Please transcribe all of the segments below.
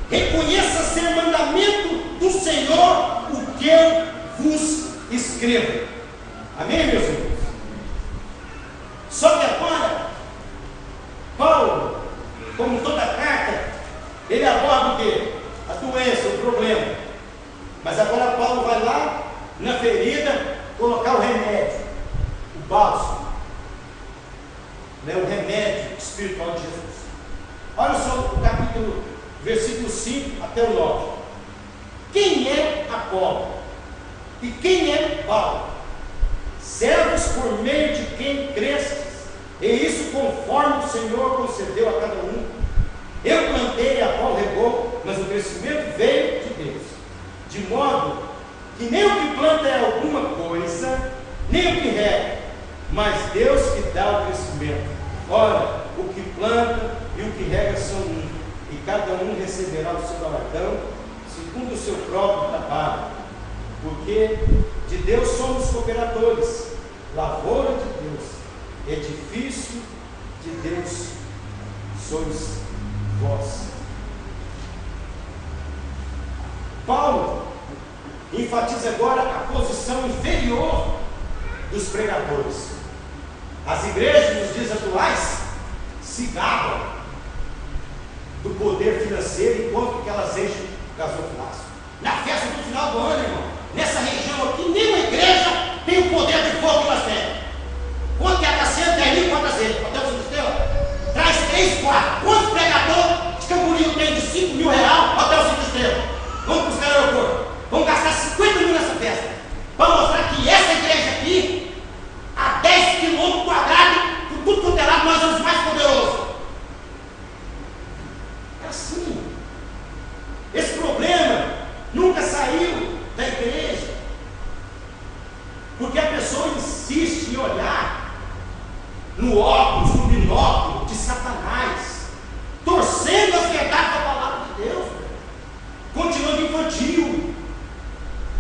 Reconheça ser mandamento do Senhor o que eu vos escrevo. Amém, meus irmãos? Só que agora, Paulo, como toda carta, ele aborda o quê? A doença, o problema. Mas agora Paulo vai lá na ferida colocar o remédio, o bálsamo, né? O remédio espiritual de Jesus. Olha só o capítulo, versículo 5 até o 9. Quem é Apolo? E quem é Paulo? Servos por meio de quem crestes, e isso conforme o Senhor concedeu a cada um. Eu plantei, Apolo regou, mas o crescimento veio de Deus. De modo que nem o que planta é alguma coisa, nem o que rega, mas Deus que dá o crescimento. Ora, o que planta e o que rega são um, e cada um receberá o seu galardão, segundo o seu próprio trabalho. Porque de Deus somos cooperadores, lavoura de Deus, edifício de Deus sois vós. Paulo enfatiza agora a posição inferior dos pregadores. As igrejas nos dias atuais se gabam do poder financeiro enquanto que elas enchem gasofilácio. Na festa do final do ano, irmão, nessa região aqui, nenhuma igreja tem o poder de fogo que nós temos. Quanto é a caceta? 10.000 quantas vezes? Hotel Santa Estrela? Traz 3, 4. Quantos pregador de Camboriú tem de 5 mil reais? Hotel Santa Estrela. Vamos buscar o aeroporto. Vamos gastar 50 mil nessa festa. Para mostrar que essa igreja aqui, a 10 quilômetros quadrados, com tudo quanto é lado, nós somos mais poderosos. É assim. Esse problema nunca saiu da igreja. Porque a pessoa insiste em olhar no óculos, no binóculo de Satanás, torcendo as verdades da palavra de Deus, continuando infantil.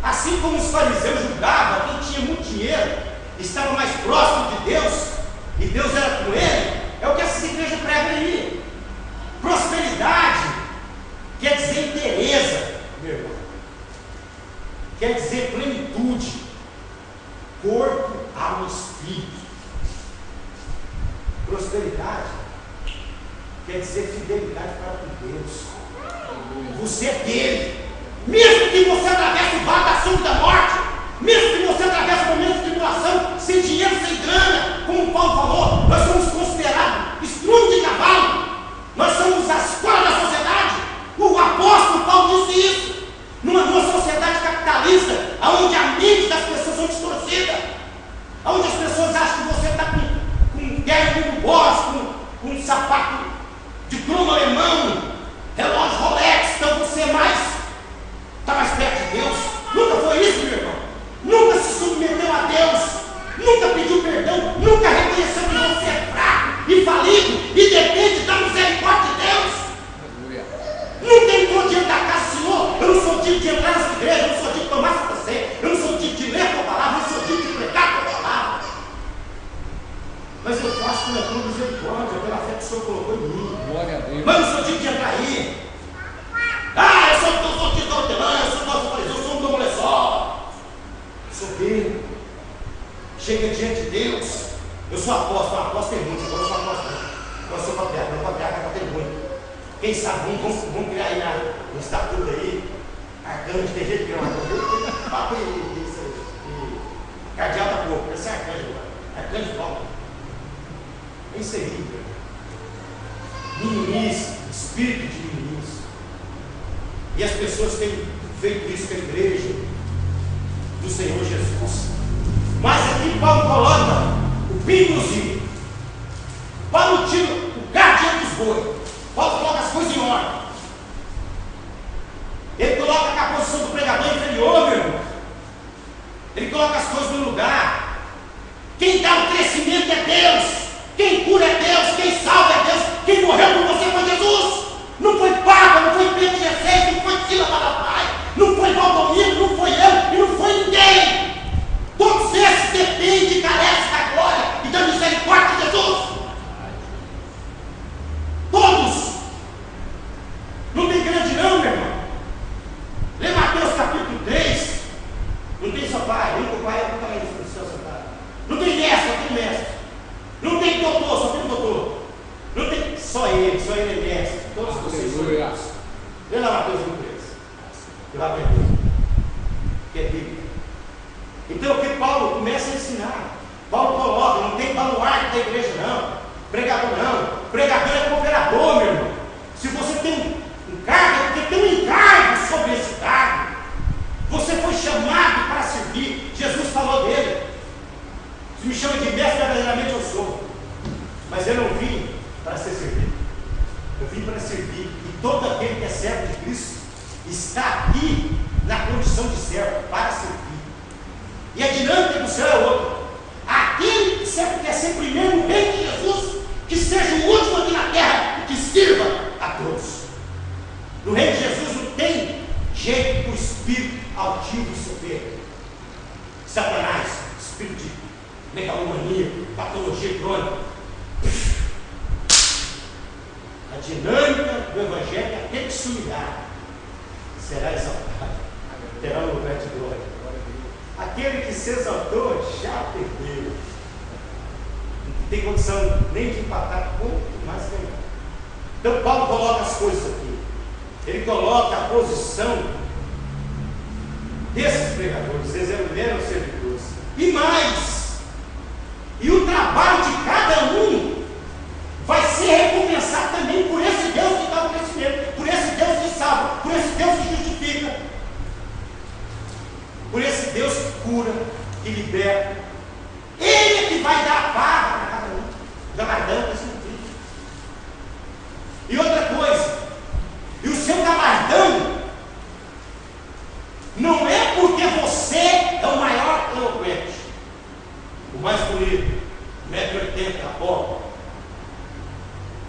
Assim como os fariseus julgavam quem tinha muito dinheiro, estava mais próximo de Deus, e Deus era com ele, é o que essas igrejas pregam aí. Prosperidade quer dizer inteireza, meu irmão, quer dizer plenitude, corpo, alma e espírito. Prosperidade quer dizer fidelidade para com Deus. Você é dele. Mesmo que você atravesse o vale da sombra da morte, mesmo que você atravesse momentos de tribulação, sem dinheiro, sem grana, como o Paulo falou, nós somos considerados estrume de cavalo, nós somos a escola da sociedade. O apóstolo Paulo disse isso. Numa sociedade capitalista, onde a mente das pessoas são distorcidas, onde as pessoas acham que você está com um terno do boss, com um sapato de cromo alemão, relógio Rolex, então você está mais perto de Deus. Nunca foi isso, meu irmão. Nunca se submeteu a Deus, nunca pediu perdão, nunca reconheceu que você é fraco e falido e depende da misericórdia de Deus. Nunca entrou diante da casa do Senhor. Eu não sou digno de entrar nessa igreja, eu não sou digno de tomar essa ceia, eu não sou digno de ler a tua palavra, eu não sou digno de pregar a tua palavra. Mas eu faço pela tua misericórdia, pela fé que o Senhor colocou em mim. Glória a Deus. Mas eu não sou digno de entrar aí. Ah, eu sou digno da hortelã, eu sou nosso fariseu, eu sou um mulher só. Sou dele. Chega diante de Deus. Eu sou apóstolo tem muito, agora eu sou apóstolo. Agora eu sou patriarca, não patriarca está tendo muito. Quem sabe, vamos criar aí no estatuto aí, arcanjo, tem jeito de criar um arcanjo, papo e cardeal da pouco, esse é arcanjo, arcanjo volta. É isso aí, meninice, espírito de meninice. E as pessoas têm feito isso com a igreja do Senhor Jesus. Mas aqui Paulo coloca o pingozinho. Paulo tira o gato diante dos bois. Paulo coloca as coisas em ordem. Ele coloca a posição do pregador inferior, meu irmão. Ele coloca as coisas no lugar. Quem dá o crescimento é Deus. Quem cura é Deus. Quem salva é Deus. Quem morreu por você foi Jesus. Não foi Papa, não foi Pedro XVI, não foi Sila Malapai, não foi Valdomiro, não foi eu e não foi ninguém. Todos esses dependem e carecem da glória e da misericórdia de Jesus. Todos quem só ele é mestre. Todos vocês são irmãos. Lê lá Mateus 23. Que vai aprender. Que é Bíblia. Então o que Paulo começa a ensinar? Paulo coloca, não tem baluarte da igreja não. Pregador não. Pregador é cooperador, meu irmão. Se você tem um cargo, é porque tem um encargo sobre esse cargo. Você foi chamado para servir. Jesus falou dele. Se me chama de mestre, verdadeiramente eu sou. Mas eu não vim para ser servido. Eu vim para servir. E todo aquele que é servo de Cristo está aqui na condição de servo para servir. E a dinâmica do céu é outra. Aquele que quer ser primeiro no reino de Jesus, que seja o último aqui na terra e que sirva a todos. No reino de Jesus não tem jeito para o espírito altivo e soberbo. Satanás, espírito de megalomania, patologia crônica. A dinâmica do Evangelho é aquele que se humilhar será exaltado, terá um lugar de glória. Aquele que se exaltou já perdeu. Não tem condição nem de empatar, quanto mais ganhar. Então Paulo coloca as coisas aqui. Ele coloca a posição desses pregadores. Eles eram servidores. E mais, e o trabalho de cada um vai ser recompensado também por esse Deus que dá o crescimento, por esse Deus que salva, por esse Deus que justifica, por esse Deus que cura, que liberta. Ele é que vai dar a paga para cada um, galardão para esse motivo. E outra coisa, e o seu galardão não é porque você é o maior eloquente, o mais bonito, 1,80 m, a bola.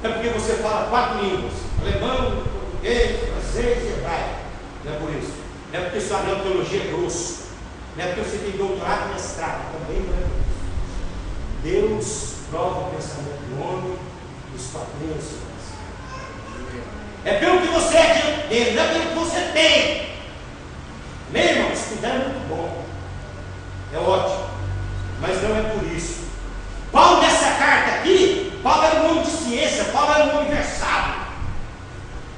É porque você fala 4 línguas: alemão, português, francês e hebraico. Não é por isso. Não é porque sua teologia é grosso. Não é porque você tem doutorado e mestrado. Também não é por isso. Deus prova o pensamento do homem e os padrinhos. É pelo que você é diante dele, não é pelo que você tem. Meu irmão, estudar é muito bom. É ótimo. Mas não é por isso. Paulo, nessa carta aqui, Paulo era um homem de ciência, Paulo era um homem versado.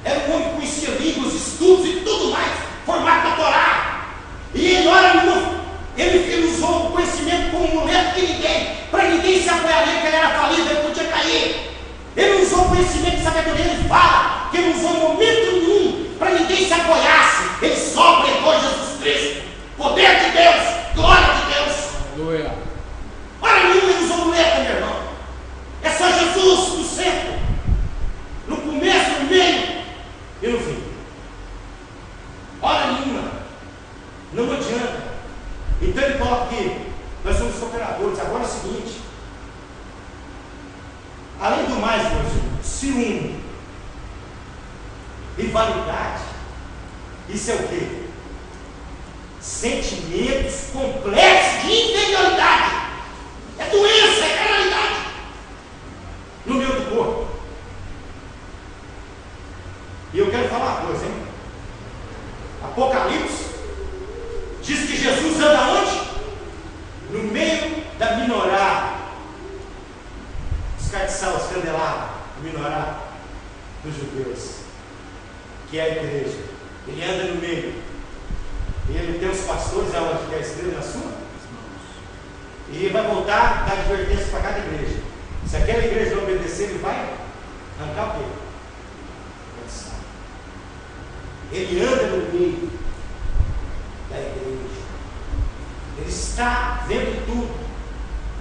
Era um homem que conhecia línguas, estudos e tudo mais, formado na Torá. E ele, hora nenhuma, ele usou o conhecimento como um momento que ninguém, para ninguém se apoiar nele, que ele era falido, ele podia cair. Ele usou o conhecimento de sabedoria, ele fala que ele usou em momento nenhum para ninguém se apoiasse. Ele só pregou Jesus Cristo, poder de Deus, glória de Deus. Aleluia. Hora nenhuma ele usou muleta, meu irmão. É só Jesus no centro, no começo, no meio e no fim. Hora nenhuma. Não adianta. Então ele coloca aqui: nós somos cooperadores. Agora é o seguinte: além do mais, meus irmãos, ciúme, rivalidade, isso é o quê? Sentimentos complexos de inferioridade. É doença, é carnalidade no meio do corpo. E eu quero falar uma coisa, hein? Apocalipse diz que Jesus anda onde? No meio da minorá, os castiçal, os candelabros, o minorá dos judeus, que é a igreja. Ele anda no meio. E ele tem os pastores aonde que é a estrela na sua. E ele vai voltar, dar advertência para cada igreja. Se aquela igreja não obedecer, ele vai arrancar o quê? Ele anda no meio da igreja. Ele está vendo tudo.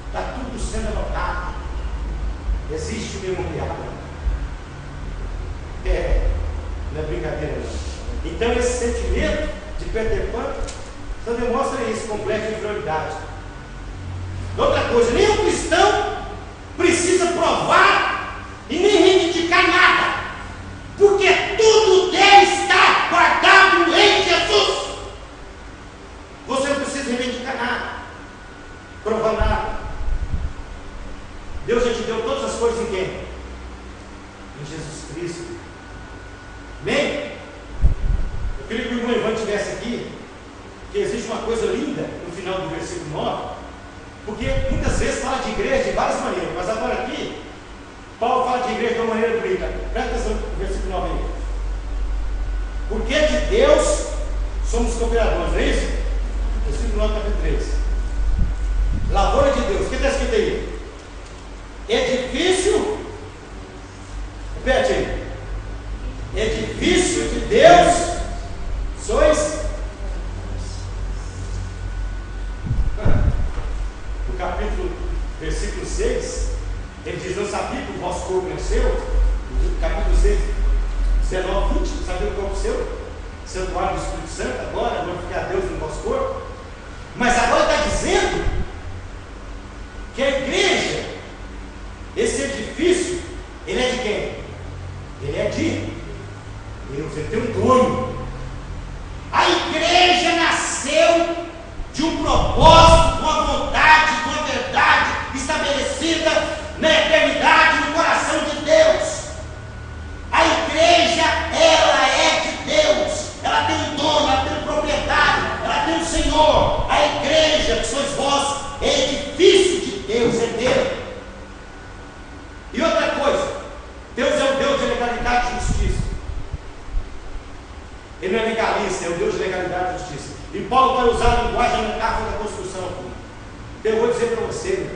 Está tudo sendo anotado. Existe o memorial. Não é brincadeira não. Então esse sentimento de Peter Pan só demonstra isso, complexo de inferioridade. Outra coisa, nenhum cristão precisa provar e nem reivindicar nada, porque tudo dele está guardado em Jesus. Você não precisa reivindicar nada, provar nada. Deus já te deu todas as coisas em quem? Em Jesus Cristo. Amém? Eu queria que o irmão Ivan estivesse aqui, que existe uma coisa linda no final do versículo 9, porque muitas vezes fala de igreja de várias maneiras, mas agora aqui, Paulo fala fala de igreja de uma maneira bonita. Presta atenção no versículo 9 aí. Porque de Deus somos cooperadores, não é isso? Versículo 9, capítulo 3. Lavoura de Deus. O que está escrito aí? Edifício. Repete aí. Edifício de Deus sois. No capítulo, versículo 6, ele diz: não sabia que o vosso corpo é seu. No capítulo 6, 19, 20, não sabia que o corpo é seu? Santuário do Espírito Santo, agora, glorificar a Deus no vosso corpo. Mas agora está dizendo que a igreja, esse edifício, ele é de quem? Ele é de Deus, ele tem um dono. A igreja nasceu de um propósito, de uma vontade, de uma verdade estabelecida na eternidade, no coração de Deus. A igreja, ela é de Deus, ela tem um dono, ela tem um proprietário, ela tem um Senhor. A igreja, que sois vós, é edifício de Deus, é dele. E outra coisa, Deus é um Deus de legalidade e justiça. Ele não é legalista, é o Deus de legalidade e justiça. E Paulo vai usar a linguagem metáfora da construção aqui. Eu vou dizer para você,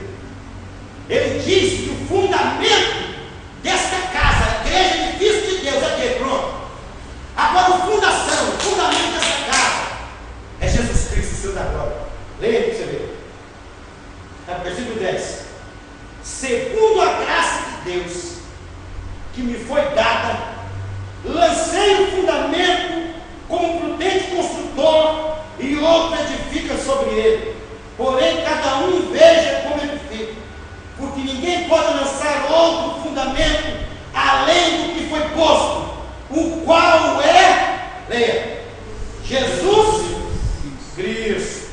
ele diz que o fundamento desta casa, a igreja é edifício de Deus, é quê? Pronto. Agora o fundamento dessa casa é Jesus Cristo, o Senhor da glória. Leia aí para você ver. Tá, versículo 10. Segundo a graça de Deus que me foi dada, lancei o fundamento como prudente construtor, e outro edifica sobre ele. Porém, cada um veja como edifica, porque ninguém pode lançar outro fundamento além do que foi posto, o qual é, leia, Jesus Cristo.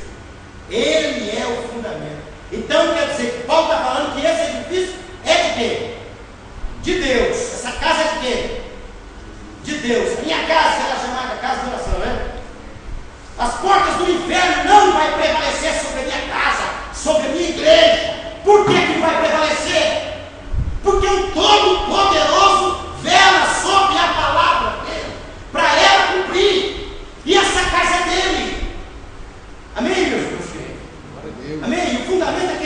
Ele é o fundamento. Então quer dizer que Paulo está falando que esse edifício é de quem? De Deus. Essa casa é de quem? De Deus. A minha casa será chamada casa de oração, né? As portas do inferno não vai prevalecer sobre a minha casa, sobre a minha igreja. Por que que vai prevalecer? Porque o Todo-Poderoso vela sobre a palavra dele, para ela cumprir. E essa casa é dele. Amém, meus filhos? Amém? E o fundamento é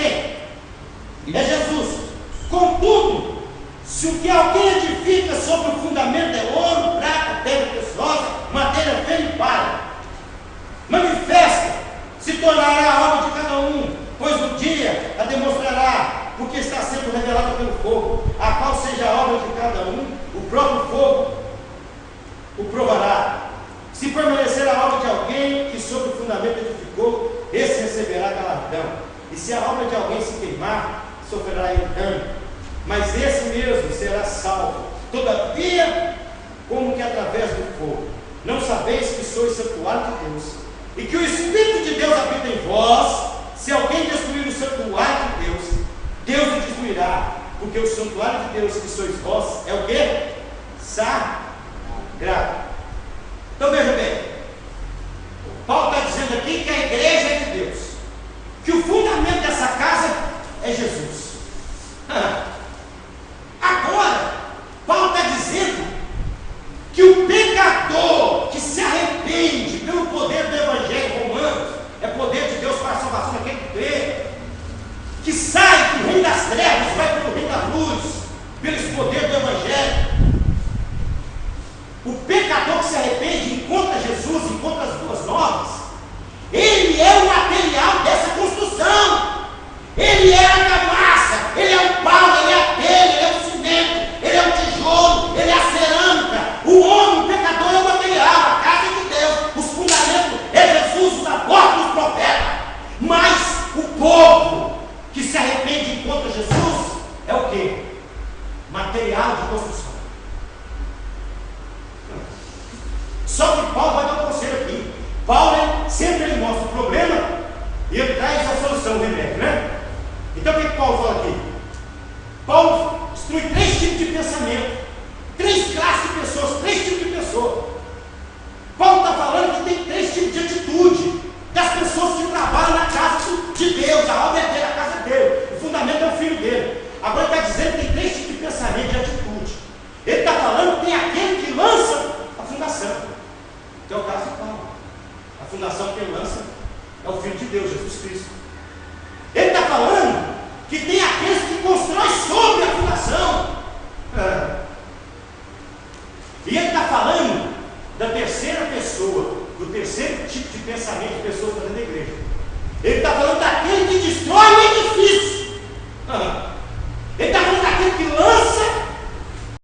quem? É Jesus. Contudo, se o que alguém edifica sobre o fundamento é ouro, prata, pedra preciosa, madeira fina e palha, manifesta, se tornará a obra de cada um, pois no dia a demonstrará, porque está sendo revelada pelo fogo, a qual seja a obra de cada um, o próprio fogo o provará. Se permanecer a obra de alguém que sobre o fundamento edificou, esse receberá galardão. E se a obra de alguém se queimar, sofrerá ele dano. Mas esse mesmo será salvo, todavia, como que através do fogo. Não sabeis que sois santuário de Deus, e que o Espírito de Deus habita em vós? Se alguém destruir o santuário de Deus, Deus o destruirá, porque o santuário de Deus, que sois vós, é o quê? Sagrado. Então veja bem, Paulo está dizendo aqui que a igreja é de Deus, que o fundamento dessa casa é Jesus. Agora, Paulo está dizendo que o pecador que se arrepende pelo poder do Evangelho romano, é poder de Deus para a salvação daquele que crê, que sai do reino das trevas, vai para o reino da luz, pelo esse poder do Evangelho. O pecador que se arrepende, encontra Jesus, encontra as boas novas, ele é o material dessa construção, ele é a argamassa, ele é o pau, ele é a telha, ele é o cimento, ele é o tijolo, ele é a cerâmica. O homem, o pecador, é o material, a casa é de Deus, os fundamentos é Jesus, os apóstolos, os profetas. Mas o povo que se arrepende e encontra Jesus é o quê? Material de construção. Só que Paulo vai dar um conselho aqui. Paulo sempre ele mostra o problema e ele traz a solução, o remédio, né? Então o que Paulo fala aqui? Paulo instrui 3 tipos de pensamento, 3 classes de pessoas, 3 tipos de pessoas. Paulo está falando que tem 3 tipos de atitude das pessoas que trabalham na casa de Deus. A obra é dele, a casa é dele, o fundamento é o filho dele. Agora ele está dizendo que tem 3 tipos de pensamento, de atitude. É o Filho de Deus, Jesus Cristo. Ele está falando que tem aqueles que constroem sobre a fundação. E ele está falando da terceira pessoa, do terceiro tipo de pensamento de pessoas dentro da igreja. Ele está falando daquele que destrói o edifício.